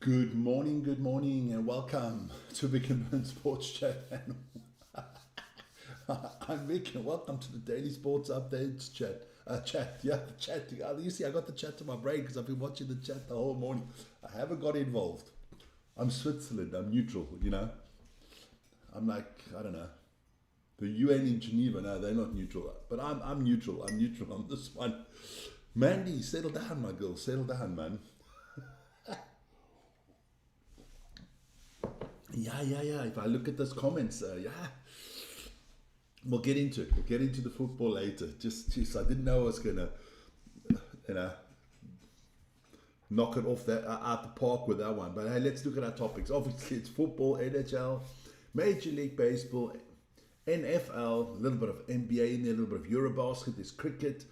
good morning, and welcome to Vic and Burn Sports Chat. I'm Vic, and welcome to the Daily Sports Updates chat. The chat. You see, I got the chat to my brain because I've been watching the chat the whole morning. I haven't got involved. I'm Switzerland. I'm neutral. I'm like, I don't know, the UN in Geneva. No, they're not neutral, but I'm neutral. I'm neutral on this one. Mandy, settle down, my girl. Settle down, man. Yeah. If I look at those comments, we'll get into it. We'll get into the football later. Just I didn't know I was gonna, you know, knock it off that out the park with that one. But hey, let's look at our topics. Obviously, it's football, NHL, Major League Baseball, NFL, a little bit of NBA in there, a little bit of Eurobasket. There's cricket.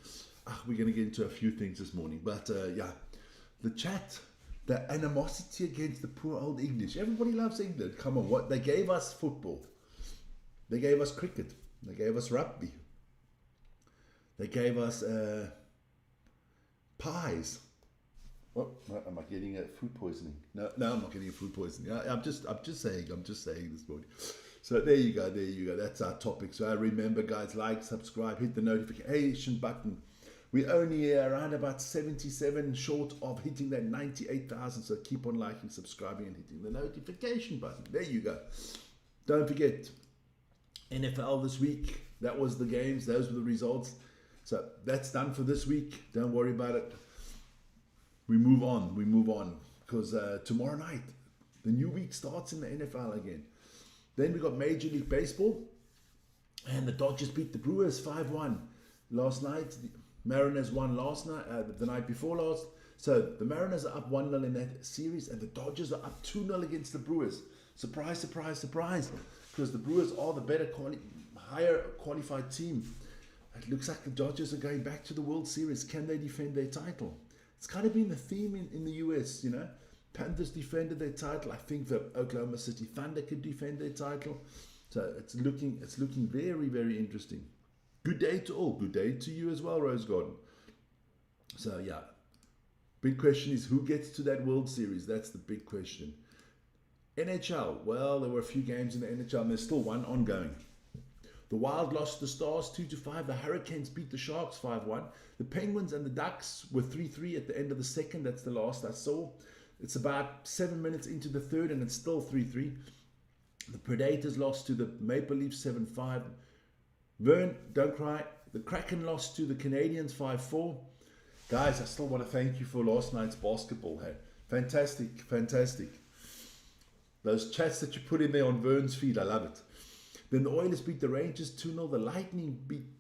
We're gonna get into a few things this morning. But the chat. The animosity against the poor old English. Everybody loves England. Come on, what they gave us football. They gave us cricket. They gave us rugby. They gave us pies. What am I getting food poisoning? No, I'm not getting food poisoning. I'm just saying this morning. So there you go. That's our topic. So remember, guys, like, subscribe, hit the notification button. We're only around about 77 short of hitting that 98,000. So keep on liking, subscribing, and hitting the notification button. There you go. Don't forget, NFL this week. That was the games. Those were the results. So that's done for this week. Don't worry about it. We move on. Because tomorrow night, the new week starts in the NFL again. Then we got Major League Baseball. And the Dodgers beat the Brewers 5-1 last night. Mariners won last night, the night before last. So the Mariners are up 1-0 in that series, and the Dodgers are up 2-0 against the Brewers. Surprise, surprise, surprise. Because the Brewers are the better, higher qualified team. It looks like the Dodgers are going back to the World Series. Can they defend their title? It's kind of been the theme in the US, Panthers defended their title. I think the Oklahoma City Thunder could defend their title. So it's looking very, very interesting. Good day to all. Good day to you as well, Rose Garden. So, big question is who gets to that World Series? That's the big question. NHL. Well, there were a few games in the NHL, and there's still one ongoing. The Wild lost the Stars 2-5. The Hurricanes beat the Sharks 5-1. The Penguins and the Ducks were 3-3 at the end of the second. That's the last I saw. It's about 7 minutes into the third, and it's still 3-3. The Predators lost to the Maple Leafs 7-5. Vern, don't cry. The Kraken lost to the Canadians 5-4. Guys, I still want to thank you for last night's basketball. Hey, fantastic. Those chats that you put in there on Vern's feed, I love it. Then the Oilers beat the Rangers 2-0. The Lightning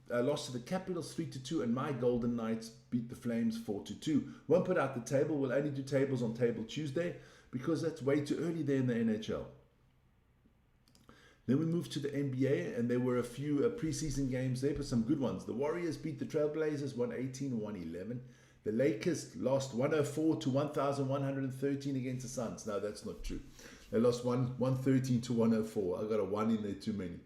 lost to the Capitals 3-2. And my Golden Knights beat the Flames 4-2. Won't put out the table. We'll only do tables on Table Tuesday because that's way too early there in the NHL. Then we moved to the NBA, and there were a few preseason games there, but some good ones. The Warriors beat the Trailblazers 118-111. The Lakers lost 104 to 1,113 against the Suns. No, that's not true. They lost 113 to 104. I got a 1 in there too many.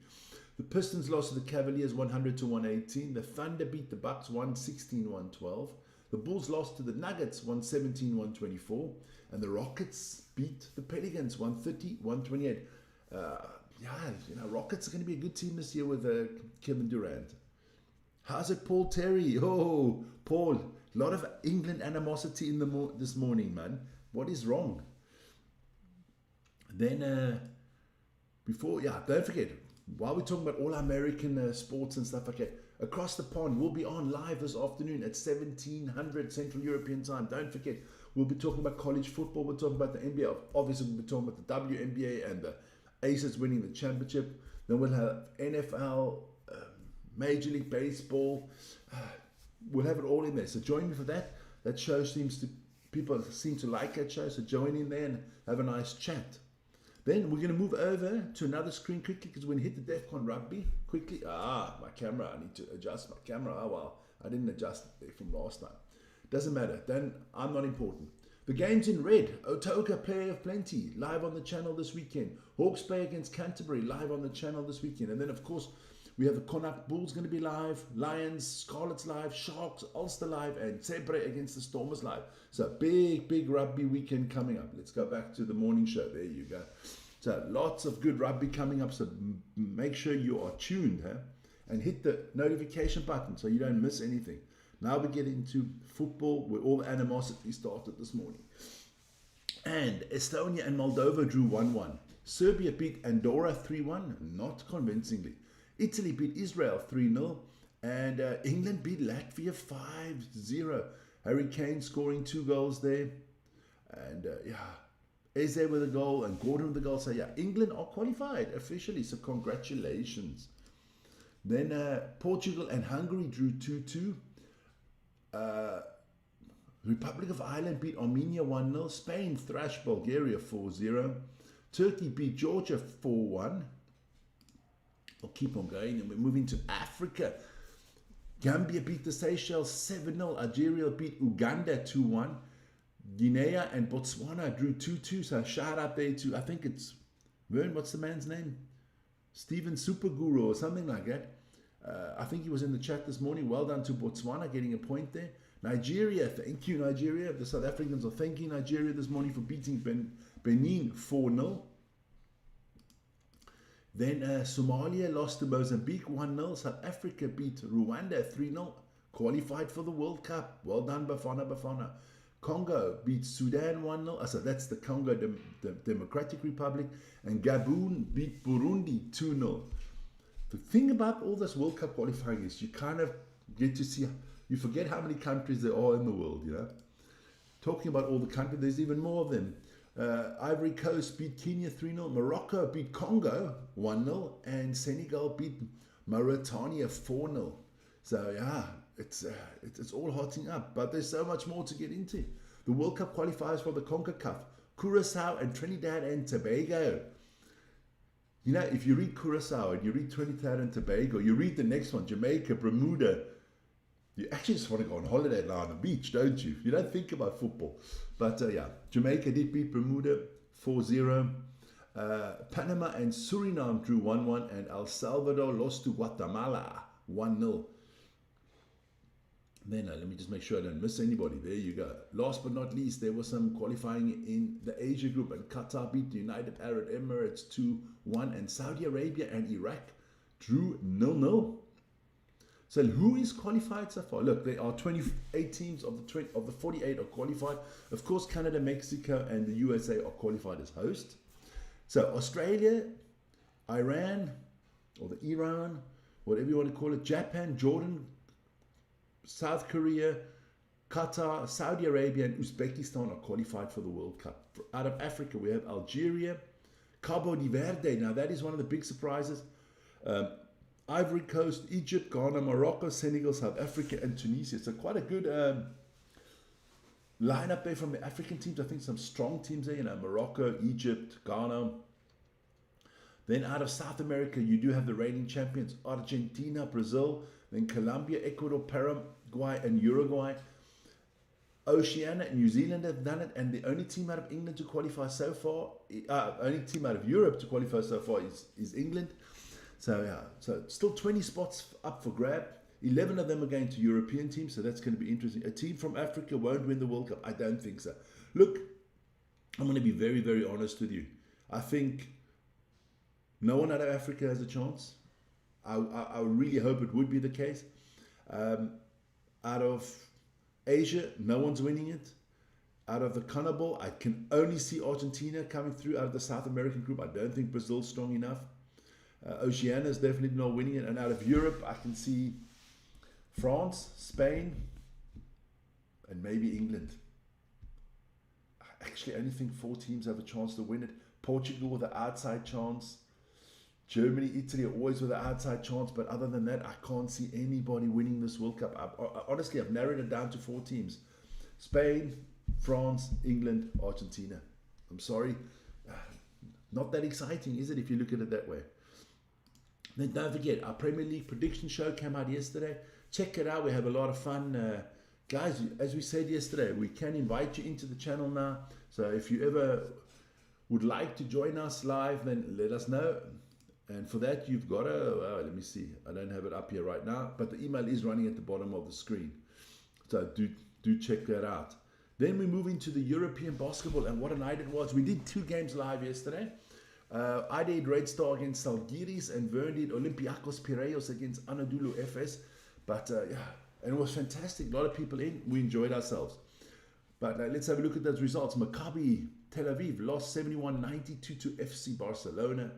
The Pistons lost to the Cavaliers 100 to 118. The Thunder beat the Bucks 116-112. The Bulls lost to the Nuggets 117-124. And the Rockets beat the Pelicans 130-128. Rockets are going to be a good team this year with Kevin Durant. How's it, Paul Terry? Oh, Paul, a lot of England animosity in this morning, man. What is wrong? Then, don't forget, while we're talking about all American sports and stuff like that, Across the Pond will be on live this afternoon at 1700 Central European Time. Don't forget, we'll be talking about college football. We're talking about the NBA. Obviously, we'll be talking about the WNBA and the Aces winning the championship. Then we'll have NFL, Major League Baseball. We'll have it all in there. So join me for that. That show people seem to like that show. So join in there and have a nice chat. Then we're going to move over to another screen quickly because we're going to hit the DEFCON rugby quickly. My camera. I need to adjust my camera. Oh, well, I didn't adjust it from last time. Doesn't matter. Then I'm not important. The game's in red. Otoka, Player of Plenty, live on the channel this weekend. Hawks play against Canterbury, live on the channel this weekend. And then, of course, We have the Connacht Bulls going to be live, Lions, Scarlets live, Sharks, Ulster live, and Zebre against the Stormers live. So big rugby weekend coming up. Let's go back to the morning show. There you go. So lots of good rugby coming up. So make sure you are tuned, and hit the notification button so you don't miss anything. Now we get into football where all the animosity started this morning. And Estonia and Moldova drew 1-1. Serbia beat Andorra 3-1, not convincingly. Italy beat Israel 3-0. And England beat Latvia 5-0. Harry Kane scoring 2 goals there. And Eze with a goal and Gordon with a goal. So England are qualified officially. So congratulations. Then Portugal and Hungary drew 2-2. Republic of Ireland beat Armenia 1-0. Spain thrashed Bulgaria 4-0. Turkey beat Georgia 4-1. We'll keep on going, and we're moving to Africa. Gambia beat the Seychelles 7-0. Algeria beat Uganda 2-1. Guinea and Botswana drew 2-2. So shout out there to, I think it's Vern, what's the man's name? Steven Superguru or something like that. I think he was in the chat this morning. Well done to Botswana getting a point there. Nigeria, thank you Nigeria. The South Africans are thanking Nigeria this morning for beating Benin 4-0. Then Somalia lost to Mozambique 1-0. South Africa beat Rwanda 3-0. Qualified for the World Cup. Well done Bafana. Congo beat Sudan 1-0. So that's the Congo Democratic Republic. And Gabon beat Burundi 2-0. The thing about all this World Cup qualifying is you kind of get to see, you forget how many countries there are in the world, Talking about all the countries, there's even more of them. Ivory Coast beat Kenya 3-0. Morocco beat Congo 1-0. And Senegal beat Mauritania 4-0. So it's all hotting up. But there's so much more to get into. The World Cup qualifiers for the CONCACAF. Curacao and Trinidad and Tobago. If you read Curacao and you read Trinidad and Tobago, you read the next one, Jamaica, Bermuda, you actually just want to go on holiday now on the beach, don't you? You don't think about football. But Jamaica did beat Bermuda 4-0. Panama and Suriname drew 1-1, and El Salvador lost to Guatemala 1-0. Then let me just make sure I don't miss anybody. There you go. Last but not least, there was some qualifying in the Asia group, and Qatar beat the United Arab Emirates 2-1, and Saudi Arabia and Iraq drew 0-0. So who is qualified so far? Look, there are 28 teams of the 48 are qualified. Of course, Canada, Mexico, and the USA are qualified as host. So Australia, Iran, or the Iran, whatever you want to call it, Japan, Jordan, South Korea, Qatar, Saudi Arabia, and Uzbekistan are qualified for the World Cup. Out of Africa, we have Algeria, Cabo Verde. Now, that is one of the big surprises. Ivory Coast, Egypt, Ghana, Morocco, Senegal, South Africa, and Tunisia. So quite a good lineup there from the African teams. I think some strong teams there, Morocco, Egypt, Ghana. Then out of South America, you do have the reigning champions, Argentina, Brazil, then Colombia, Ecuador, Paraguay, and Uruguay. Oceania and New Zealand have done it, and the only team out of England to qualify so far, only team out of Europe to qualify so far is England. So still 20 spots up for grab. 11 of them are going to European teams, so that's going to be interesting. A team from Africa won't win the World Cup. I don't think so. Look, I'm going to be very, very honest with you. I think no one out of Africa has a chance. I really hope it would be the case. Out of Asia, no one's winning it. Out of the CONMEBOL, I can only see Argentina coming through. Out of the South American group, I don't think Brazil's strong enough. Oceania is definitely not winning it. And out of Europe, I can see France, Spain, and maybe England. I actually only think 4 teams have a chance to win it. Portugal with an outside chance. Germany, Italy are always with an outside chance. But other than that, I can't see anybody winning this World Cup. Honestly, I've narrowed it down to 4 teams. Spain, France, England, Argentina. I'm sorry. Not that exciting, is it, if you look at it that way? Then don't forget, our Premier League prediction show came out yesterday. Check it out. We have a lot of fun. Guys, as we said yesterday, we can invite you into the channel now. So if you ever would like to join us live, then let us know. And for that, you've got to, let me see, I don't have it up here right now, but the email is running at the bottom of the screen. So do check that out. Then we move into the European basketball, and what a night it was. We did 2 games live yesterday. I did Red Star against Zalgiris, and Vern did Olympiacos Piraeus against Anadolu Efes. But yeah, and it was fantastic. A lot of people in. We enjoyed ourselves. But let's have a look at those results. Maccabi Tel Aviv lost 71-92 to FC Barcelona.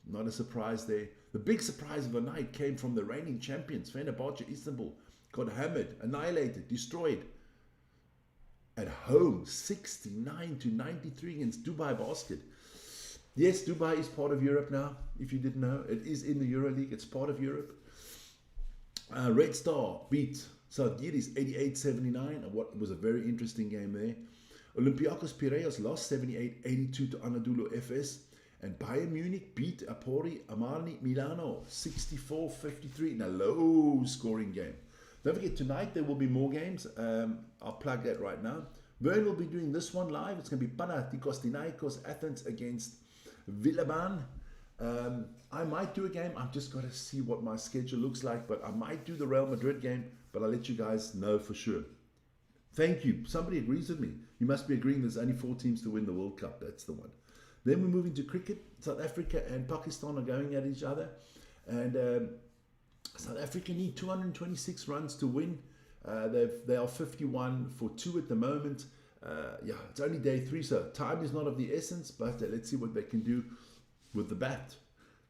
Not a surprise there. The big surprise of the night came from the reigning champions, Fenerbahce Istanbul. Got hammered, annihilated, destroyed. At home, 69-93 against Dubai Basket. Yes, Dubai is part of Europe now, if you didn't know. It is in the EuroLeague. It's part of Europe. Red Star beat Zalgiris 88-79. What was a very interesting game there. Olympiacos Piraeus lost 78-82 to Anadolu Efes. And Bayern Munich beat Apori Amarni Milano 64-53 in a low-scoring game. Don't forget, tonight there will be more games. I'll plug that right now. Vern will be doing this one live. It's going to be Panathinaikos Athens against Villeurbanne. I might do a game. I've just got to see what my schedule looks like, but I might do the Real Madrid game, but I'll let you guys know for sure. Thank you. Somebody agrees with me. You must be agreeing there's only 4 teams to win the World Cup. That's the one. Then we move into cricket. South Africa and Pakistan are going at each other. And South Africa need 226 runs to win. They are 51 for 2 at the moment. Yeah, it's only day 3, so time is not of the essence, but let's see what they can do with the bat.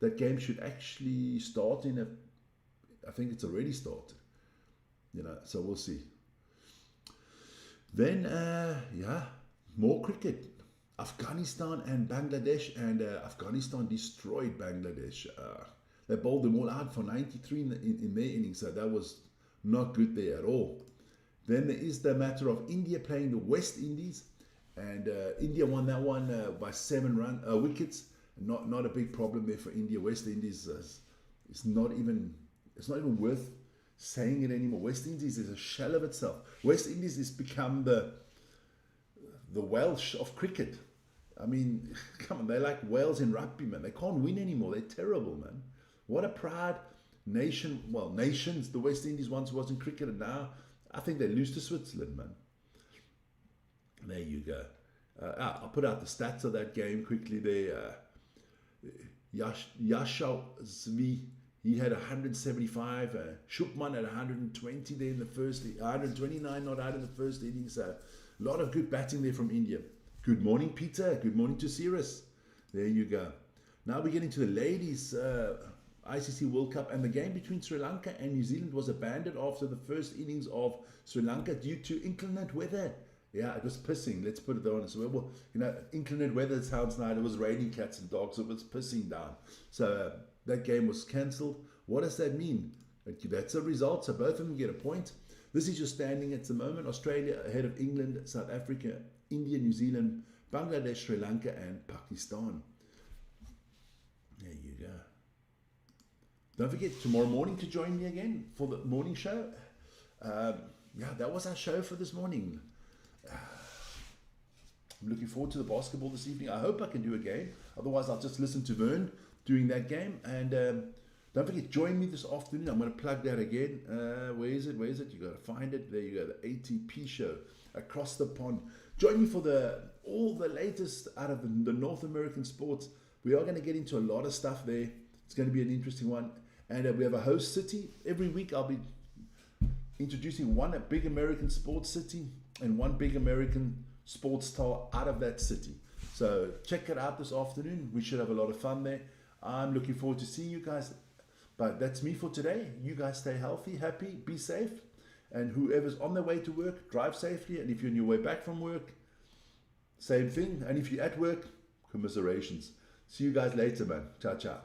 That game should actually start I think it's already started. So we'll see. Then, yeah, more cricket. Afghanistan and Bangladesh, and Afghanistan destroyed Bangladesh. They bowled them all out for 93 in their innings, so that was not good there at all. Then there is the matter of India playing the West Indies, and India won that one by 7 wickets. Not a big problem there for India. West Indies it's not even worth saying it anymore. West Indies is a shell of itself. West Indies has become the Welsh of cricket. I mean, come on, they're like Wales in rugby, man. They can't win anymore. They're terrible, man. What a proud nation. Well, nations. The West Indies once was in cricket, and now I think they lose to Switzerland, man. There you go. I'll put out the stats of that game quickly there. Yashau Zvi, he had 175. Shupman had 120 there in the first, 129 not out in the first inning. So a lot of good batting there from India. Good morning, Peter. Good morning to Cirrus. There you go. Now we get into the ladies ICC World Cup, and the game between Sri Lanka and New Zealand was abandoned after the first innings of Sri Lanka due to inclement weather. Yeah, it was pissing. Let's put it that honest. Well, inclement weather sounds nice. It was raining cats and dogs. It was pissing down. So that game was cancelled. What does that mean? That's a result. So both of them get a point. This is your standing at the moment. Australia ahead of England, South Africa, India, New Zealand, Bangladesh, Sri Lanka, and Pakistan. There you go. Don't forget, tomorrow morning to join me again for the morning show. Yeah, that was our show for this morning. I'm looking forward to the basketball this evening. I hope I can do a game. Otherwise, I'll just listen to Vern doing that game. And don't forget, join me this afternoon. I'm going to plug that again. Where is it? You got to find it. There you go. The ATP show across the pond. Join me for all the latest out of the North American sports. We are going to get into a lot of stuff there. It's going to be an interesting one. And we have a host city. Every week I'll be introducing one big American sports city and one big American sports star out of that city. So check it out this afternoon. We should have a lot of fun there. I'm looking forward to seeing you guys. But that's me for today. You guys stay healthy, happy, be safe. And whoever's on their way to work, drive safely. And if you're on your way back from work, same thing. And if you're at work, commiserations. See you guys later, man. Ciao, ciao.